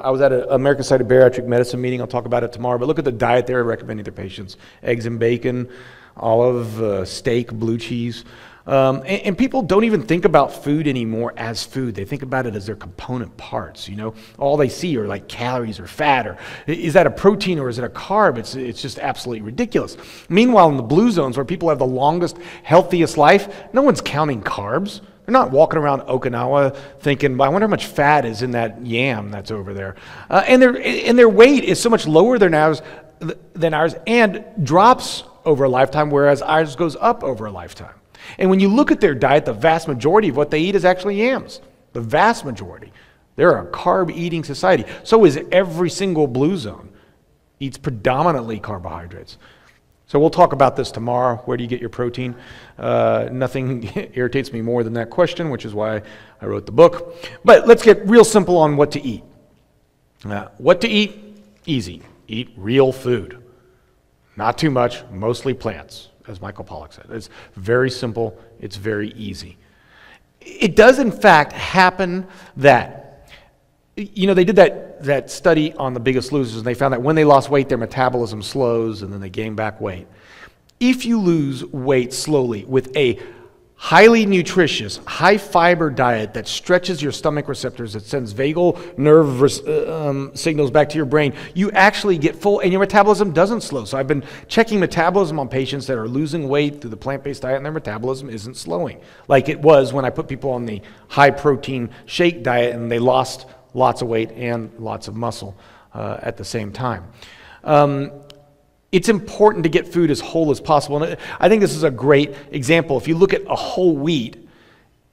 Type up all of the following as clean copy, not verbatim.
I was at an American Society of Bariatric Medicine meeting. I'll talk about it tomorrow. But look at the diet they're recommending to patients. Eggs and bacon, olive, steak, blue cheese. And people don't even think about food anymore as food. They think about it as their component parts, you know. All they see are like calories or fat, or is that a protein or is it a carb? It's just absolutely ridiculous. Meanwhile, in the blue zones where people have the longest, healthiest life, no one's counting carbs. They're not walking around Okinawa thinking, well, I wonder how much fat is in that yam that's over there. And their weight is so much lower than ours and drops over a lifetime, whereas ours goes up over a lifetime. And when you look at their diet, the vast majority of what they eat is actually yams. The vast majority. They're a carb-eating society. So is every single blue zone. Eats predominantly carbohydrates. So we'll talk about this tomorrow. Where do you get your protein? Nothing irritates me more than that question, which is why I wrote the book. But let's get real simple on what to eat. What to eat? Easy. Eat real food. Not too much, mostly plants, as Michael Pollock said. It's very simple. It's very easy. It does, in fact, happen that, you know, they did that study on the Biggest Losers, and they found that when they lost weight, their metabolism slows, and then they gain back weight. If you lose weight slowly with a highly nutritious, high-fiber diet that stretches your stomach receptors, that sends vagal nerve signals back to your brain, you actually get full, and your metabolism doesn't slow. So I've been checking metabolism on patients that are losing weight through the plant-based diet, and their metabolism isn't slowing, like it was when I put people on the high-protein shake diet, and they lost lots of weight and lots of muscle at the same time. It's important to get food as whole as possible. And I think this is a great example. If you look at a whole wheat,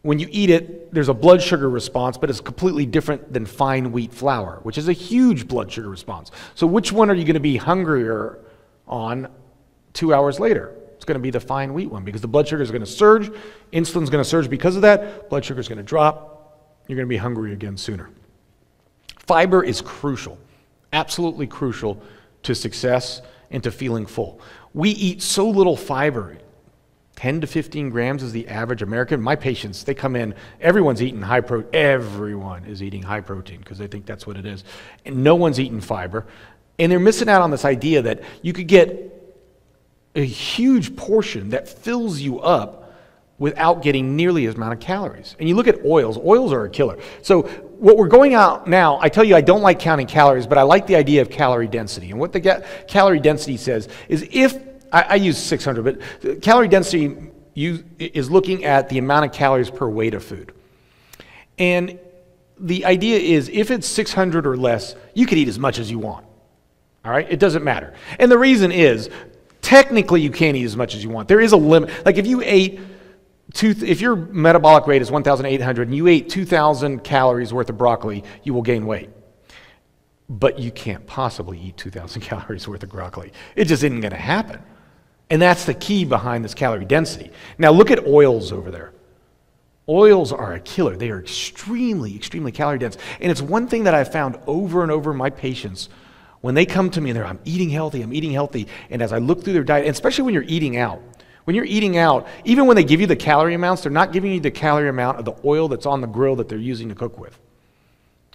when you eat it, there's a blood sugar response, but it's completely different than fine wheat flour, which is a huge blood sugar response. So which one are you going to be hungrier on 2 hours later? It's going to be the fine wheat one, because the blood sugar is going to surge, insulin's going to surge because of that, blood sugar is going to drop, you're going to be hungry again sooner. Fiber is crucial, absolutely crucial to success and to feeling full. We eat so little fiber. 10 to 15 grams is the average American. My patients, they come in, everyone's eating high protein. Everyone is eating high protein because they think that's what it is. And no one's eating fiber. And they're missing out on this idea that you could get a huge portion that fills you up without getting nearly as amount of calories. And you look at oils. Oils are a killer. So what we're going out now, I tell you I don't like counting calories, but I like the idea of calorie density. And what the calorie density says is if, I use 600, but calorie density is looking at the amount of calories per weight of food. And the idea is if it's 600 or less, you can eat as much as you want. All right? It doesn't matter. And the reason is, technically you can't eat as much as you want. There is a limit. Like if you ate if your metabolic rate is 1,800 and you ate 2,000 calories worth of broccoli, you will gain weight. But you can't possibly eat 2,000 calories worth of broccoli. It just isn't going to happen. And that's the key behind this calorie density. Now look at oils over there. Oils are a killer. They are extremely, extremely calorie dense. And it's one thing that I've found over and over in my patients when they come to me and they're, I'm eating healthy. And as I look through their diet, and especially when you're eating out, even when they give you the calorie amounts, they're not giving you the calorie amount of the oil that's on the grill that they're using to cook with,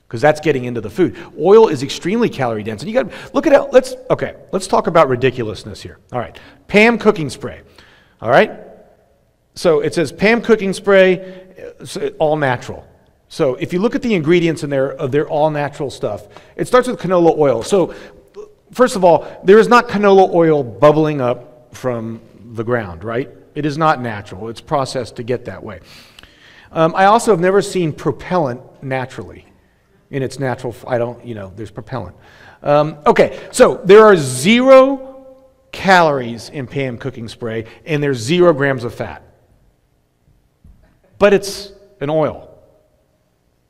because that's getting into the food. Oil is extremely calorie dense, and you got to look at it. Let's talk about ridiculousness here. All right, PAM cooking spray. All right, so it says PAM cooking spray, all natural. So if you look at the ingredients in there of their all natural stuff, it starts with canola oil. So first of all, there is not canola oil bubbling up from the ground, right? It is not natural. It's processed to get that way. I also have never seen propellant naturally in its natural, there's propellant. Okay, so there are 0 calories in PAM cooking spray and there's 0 grams of fat. But it's an oil.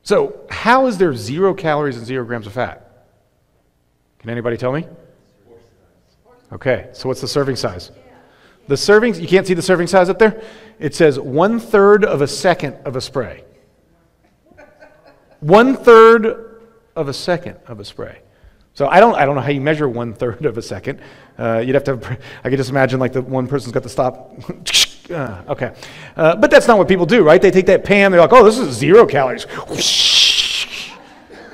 So how is there 0 calories and 0 grams of fat? Can anybody tell me? Okay, so what's the serving size? The servings, you can't see the serving size up there? It says 1/3 of a second of a spray. 1/3 of a second of a spray. So I don't know how you measure 1/3 of a second. You'd have to, I could just imagine like the one person's got to stop. Okay. But that's not what people do, right? They take that PAM, they're like, oh, this is 0 calories.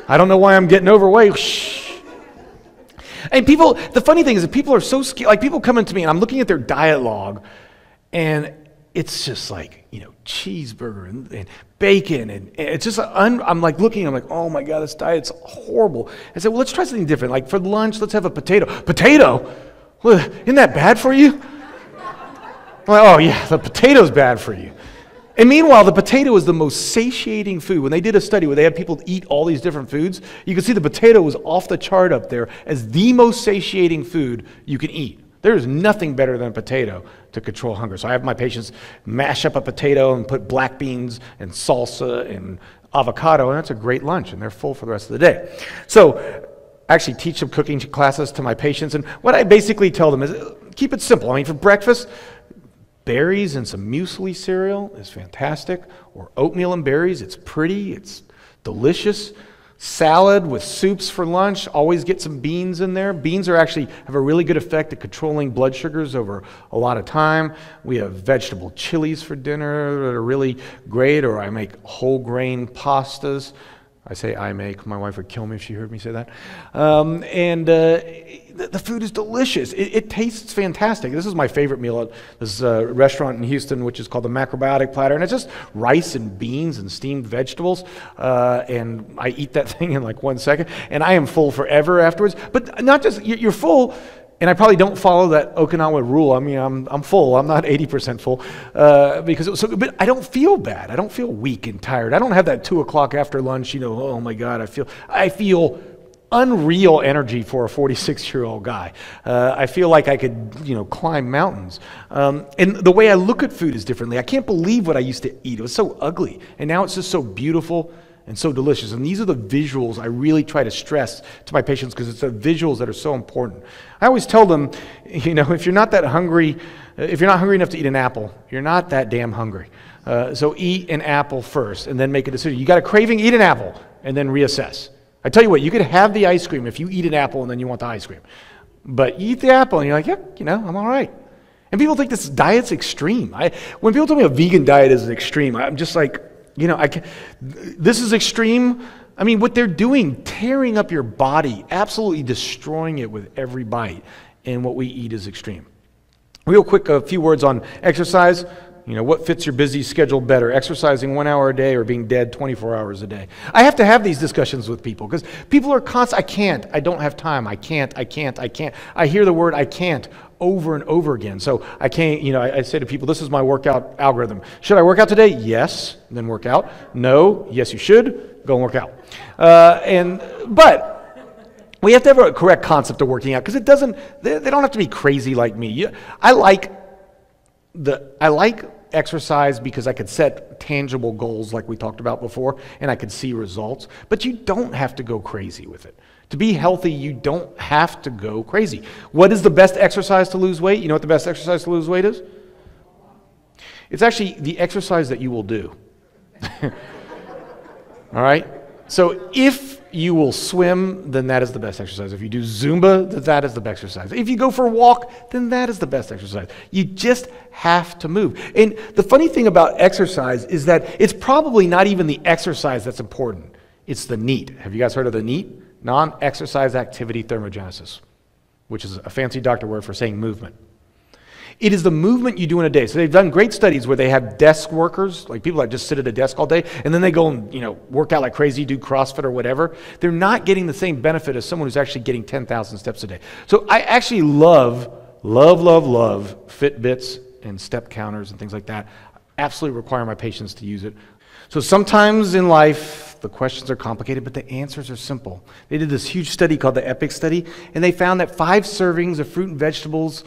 I don't know why I'm getting overweight. Shh. And people, the funny thing is that people are so scared. Like people come into me and I'm looking at their diet log and it's just like, cheeseburger and bacon. And it's just, I'm like looking, I'm like, oh my God, this diet's horrible. I said, well, let's try something different. Like for lunch, let's have a potato. Potato? Well, isn't that bad for you? I'm like, oh yeah, the potato's bad for you. And meanwhile, the potato is the most satiating food. When they did a study where they had people eat all these different foods, you could see the potato was off the chart up there as the most satiating food you can eat. There is nothing better than a potato to control hunger. So I have my patients mash up a potato and put black beans and salsa and avocado, and that's a great lunch, and they're full for the rest of the day. So I actually teach some cooking classes to my patients, and what I basically tell them is keep it simple. I mean, for breakfast, berries and some muesli cereal is fantastic, or oatmeal and berries. It's pretty, it's delicious. Salad with soups for lunch, always get some beans in there. Beans have a really good effect at controlling blood sugars over a lot of time. We have vegetable chilies for dinner that are really great, or I make whole grain pastas. I say I make, my wife would kill me if she heard me say that. The food is delicious. It tastes fantastic. This is my favorite meal at this restaurant in Houston, which is called the Macrobiotic Platter, and it's just rice and beans and steamed vegetables, and I eat that thing in like 1 second, and I am full forever afterwards. But not just, you're full, and I probably don't follow that Okinawa rule. I mean, I'm full. I'm not 80% full because it was so good. But I don't feel bad. I don't feel weak and tired. I don't have that 2 o'clock after lunch, oh my God, I feel unreal energy for a 46-year-old guy. I feel like I could, climb mountains. And the way I look at food is differently. I can't believe what I used to eat. It was so ugly. And now it's just so beautiful and so delicious. And these are the visuals I really try to stress to my patients because it's the visuals that are so important. I always tell them, if you're not that hungry, if you're not hungry enough to eat an apple, you're not that damn hungry. So eat an apple first and then make a decision. You got a craving, eat an apple and then reassess. I tell you what, you could have the ice cream if you eat an apple and then you want the ice cream. But you eat the apple and you're like, yeah, I'm all right. And people think this diet's extreme. When people tell me a vegan diet is extreme, I'm just like, this is extreme. I mean, what they're doing, tearing up your body, absolutely destroying it with every bite, and what we eat is extreme. Real quick, a few words on exercise. What fits your busy schedule better, exercising 1 hour a day or being dead 24 hours a day? I have to have these discussions with people because people are constant. I don't have time. I can't. I hear the word I can't over and over again. So I can't, I say to people, this is my workout algorithm. Should I work out today? Yes, then work out. No, yes you should, go and work out. But we have to have a correct concept of working out because they don't have to be crazy like me. I like exercise because I could set tangible goals like we talked about before and I could see results, but you don't have to go crazy with it. To be healthy, you don't have to go crazy. What is the best exercise to lose weight? You know what the best exercise to lose weight is? It's actually the exercise that you will do. All right? So if you will swim, then that is the best exercise. If you do Zumba, then that is the best exercise. If you go for a walk, then that is the best exercise. You just have to move. And the funny thing about exercise is that it's probably not even the exercise that's important. It's the NEAT. Have you guys heard of the NEAT? Non-exercise activity thermogenesis, which is a fancy doctor word for saying movement. It is the movement you do in a day. So they've done great studies where they have desk workers, like people that just sit at a desk all day, and then they go and work out like crazy, do CrossFit or whatever. They're not getting the same benefit as someone who's actually getting 10,000 steps a day. So I actually love Fitbits and step counters and things like that. I absolutely require my patients to use it. So sometimes in life, the questions are complicated, but the answers are simple. They did this huge study called the EPIC study, and they found that 5 servings of fruit and vegetables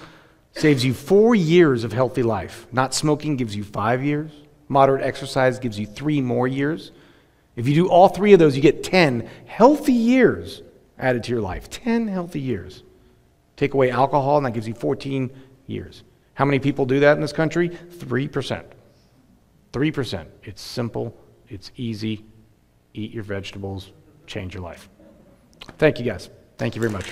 saves you 4 years of healthy life. Not smoking gives you 5 years. Moderate exercise gives you 3 more years. If you do all 3 of those, you get 10 healthy years added to your life. 10 healthy years. Take away alcohol, and that gives you 14 years. How many people do that in this country? 3%. 3%. It's simple. It's easy. Eat your vegetables. Change your life. Thank you, guys. Thank you very much.